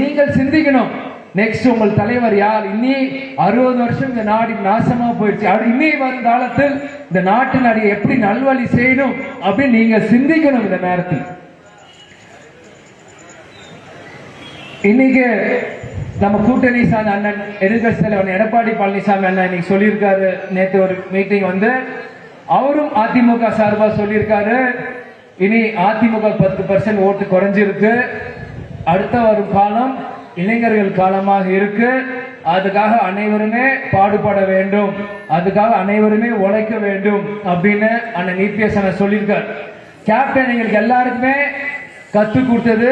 நீங்கள் சிந்திக்கணும். நெக்ஸ்ட் உங்கள் தலைவர் யார்? இன்னி 60 வருஷம் இந்த நாடு நாசமா போயிடுச்சு. இன்னி வரும் காலத்தில் இந்த நாட்டின் அடைய எப்படி நல்வழி செய்யணும் அப்படின்னு நீங்க சிந்திக்கணும். இந்த நேரத்தில் இன்னைக்கு நம்ம கூட்டணி சார்ந்த அண்ணன் எதிர்கட்சி தலைவர் எடப்பாடி பழனிசாமி அண்ணன் இன்னைக்கு சொல்லியிருக்காரு. நேற்று ஒரு மீட்டிங் வந்து அவரும் அதிமுக சார்பா சொல்லியிருக்காரு, இனி அதிமுக 10% ஓட்டு குறைஞ்சிருக்கு, அடுத்த வரும் காலம் இளைஞர்கள் காலமாக இருக்கு, அதுக்காக அனைவருமே பாடுபட வேண்டும், அதுக்காக அனைவருமே உழைக்க வேண்டும் அப்படின்னு அண்ணன் இபிஎஸ் அண்ணன் சொல்லியிருக்கார். கேப்டன் எங்களுக்கு எல்லாருக்குமே கத்து கொடுத்தது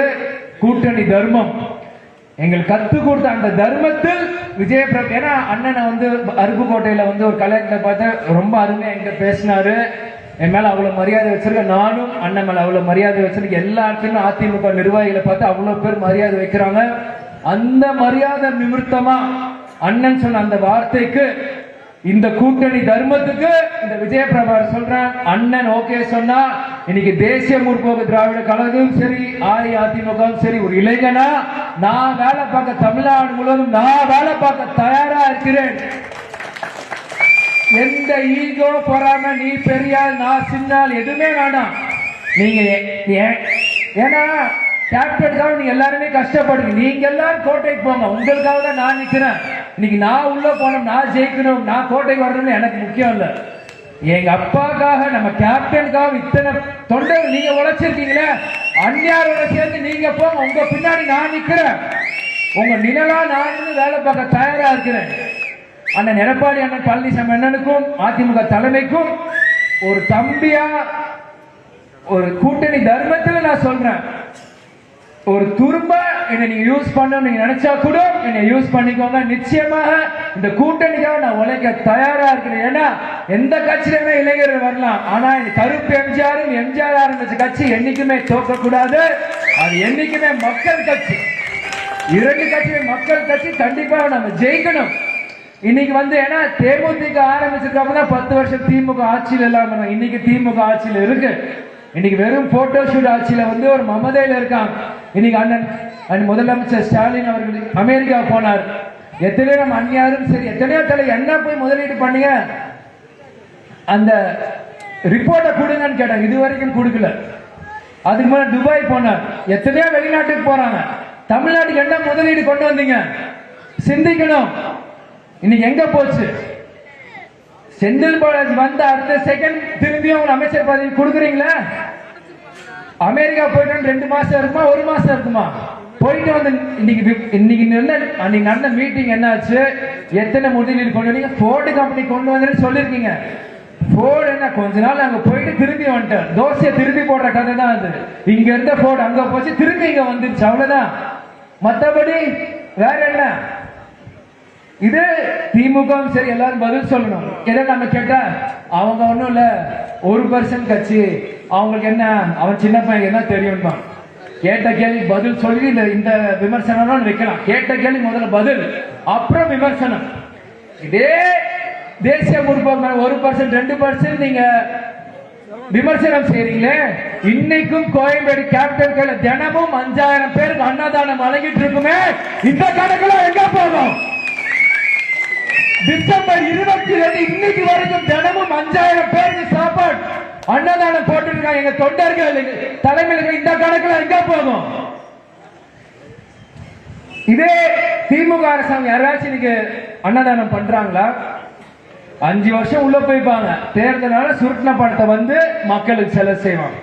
கூட்டணி தர்மம். எங்களுக்கு கத்து கொடுத்த அந்த தர்மத்தில் விஜயபிரபு, ஏன்னா அண்ணனை வந்து அருப்புக்கோட்டையில வந்து ஒரு கல்யாணத்தை பார்த்து ரொம்ப அருமையா எங்க பேசினாரு. என் மேல அவ்வளவு மரியாதை வச்சிருக்க, நானும் அண்ணன் மேல அவ்வளவு மரியாதை வச்சிருக்க. எல்லா இடத்துலையும் அதிமுக நிர்வாகிகளை பார்த்து அவ்வளவு பேர் மரியாதை வைக்கிறாங்க. அந்த மரியாதை நிமித்தமா அண்ணன் சொன்ன அந்த வார்த்தைக்கு, இந்த கூட்டணி தர்மத்துக்கு இந்த விஜயபிரபாகர் சொல்றேன், அண்ணன் ஓகே சொன்னா இன்னைக்கு தேசிய முற்போக்கு திராவிட கழகம் சரி, அஇஅதிமுகவும் சரி, ஒரு இளைஞனா நான் வேலை பார்க்க தமிழ்நாடு முழுவதும் நான் வேலை பார்க்க தயாரா இருக்கிறேன். எந்த ஈகோ பொறாம, நீ பெரியாள் நான் சின்னால் எதுவுமே வேண்டாம். நீங்க ஏன்னா கேப்டனுக்காக நீங்க எல்லாருமே கஷ்டப்படுங்க. நீங்க எல்லாரும் கோட்டைக்கு போங்க, உங்களுக்காக தான் நான் நிக்கிறேன். இன்னைக்கு நான் உள்ள போனோம், நான் ஜெயிக்கணும், நான் கோட்டைக்கு வரணும்னு எனக்கு முக்கியம் இல்ல. எங்க அப்பாக்காக, நம்ம கேப்டனுக்காக இத்தனை தொண்டர்கள் நீங்க உழைச்சிருக்கீங்களே, அந்நியாரோட சேர்ந்து நீங்க போங்க, உங்க பின்னாடி நான் நிக்கிறேன். உங்க நிழலா நான் வேலை பார்க்க தயாரா இருக்கிறேன். அண்ணன் எடப்பாடி அண்ணன் பழனிசாமி அண்ணனுக்கும் அதிமுக தலைமைக்கும் ஒரு தம்பியா, ஒரு கூட்டணி தர்மத்தில் நான் சொல்றேன், ஒரு துரும்ப என்னை நீங்க யூஸ் பண்ண நீங்க நினைச்சா கூட என்னை யூஸ் பண்ணிக்கோங்க. நிச்சயமாக இந்த கூட்டணிக்காக நான் உழைக்க தயாரா இருக்கிறேன். ஏன்னா எந்த கட்சியிலுமே இளைஞர்கள் வரலாம், ஆனா இந்த கருப்பு எம்ஜிஆரும் எம்ஜிஆர் ஆரம்பிச்ச கட்சி என்னைக்குமே தோக்க கூடாது. அது என்னைக்குமே மக்கள் கட்சி. இரண்டு கட்சியுமே மக்கள் கட்சி. கண்டிப்பாக நம்ம ஜெயிக்கணும். இன்னைக்கு வந்து ஏன்னா தேமுதிக ஆரம்பிச்சிருக்காங்க 10 வருஷம் திமுக ஆட்சியில் இல்லாம, இன்னைக்கு திமுக ஆட்சியில் இருக்கு. இன்னைக்கு வெறும் போட்டோ ஷூட் ஆட்சியில வந்து ஒரு மமதையில இருக்காங்க. இன்னைக்கு அண்ணன் முதலமைச்சர் ஸ்டாலின் அவர்கள் அமெரிக்கா போனார். எத்தனையோ நம்ம அந்நியாரும் சரி, எத்தனையோ தலை என்ன போய் முதலீடு பண்ணீங்க, அந்த ரிப்போர்ட்டை கொடுங்கன்னு கேட்டாங்க, இது வரைக்கும் கொடுக்கல. அதுக்கு மேல துபாய் போனார். எத்தனையோ வெளிநாட்டுக்கு போறாங்க. தமிழ்நாட்டுக்கு என்ன முதலீடு கொண்டு வந்தீங்க? சிந்திக்கணும். இன்னைக்கு எங்க போச்சு? செந்தில் பாலாஜி வந்த அடுத்த செகண்ட் திரும்பியும் அமைச்சர் பதவி கொடுக்குறீங்களா? அமெரிக்கா போயிட்டு 2 மாசம் இருக்குமா, 1 மாசம் இருக்குமா? போயிட்டு வந்து இன்னைக்கு நடந்த மீட்டிங் என்ன ஆச்சு? எத்தனை முதலீடு கொண்டு வந்தீங்க? போர்டு கம்பெனி கொண்டு வந்து சொல்லிருக்கீங்க. போர்டு என்ன கொஞ்ச நாள் அங்க போயிட்டு திரும்பி வந்துட்டார். தோசையை திரும்பி போடுற கதை தான் அது. இங்க இருந்த போர்டு அங்க போச்சு, திரும்பி இங்க வந்துருச்சு, அவ்வளவுதான். மற்றபடி வேற என்ன? இது திமுக சரி, எல்லாரும் பதில் சொல்லணும். எதை நம்ம கேட்டா அவங்க ஒண்ணும் இல்ல, 1% கட்சி, அவங்களுக்கு என்ன, அவன் சின்ன பையன் என்ன தெரியுமா? கேட்ட கேள்வி பதில் சொல்லி இந்த விமர்சனம் வைக்கலாம். கேட்ட கேள்வி முதல்ல பதில், அப்புறம் விமர்சனம். இதே தேசிய முற்போக்கு 1% 2% நீங்க விமர்சனம் செய்றீங்களே, இன்னைக்கும் கோயம்பேடு கேபிட்டல் தினமும் 5000 பேருக்கு அன்னதானம் வழங்கிட்டு இருக்குமே, இந்த கணக்குல எங்க போகும்? டிசம்பர் 22 இன்னைக்கு வரைக்கும் தினமும் 5000 பேருக்கு சாப்பாடு அன்னதானம் போட்டிருக்காங்க எங்க தொண்டர்கள் தலைமையில். இந்த கணக்குல எங்க போகும்? இதே திமுக அரசாங்கம் யாராச்சும் இன்னைக்கு அன்னதானம் பண்றாங்களா? 5 வருஷம் உள்ள போய்ப்பாங்க, தேர்தலால சுருட்டின பணத்தை வந்து மக்களுக்கு செலவு செய்வாங்க.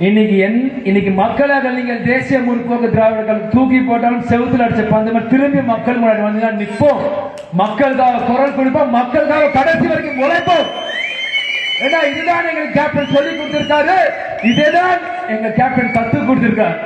இன்னைக்கு மக்களாக நீங்கள் தேசிய முற்போக்கு திராவிடர்கள் தூக்கி போட்டாலும் செவுத்துல அடிச்ச பந்து திரும்பி மக்கள் முன்னாடி வந்து நிற்போம். மக்களுக்காக குரல் கொடுப்போம், மக்களுக்காக கடைசி வரைக்கும் உழைப்போம். ஏன்னா இதுதான் எங்களுக்கு கேப்டன் சொல்லி கொடுத்திருக்காரு, இதேதான் எங்க கேப்டன் கத்து கொடுத்திருக்காரு.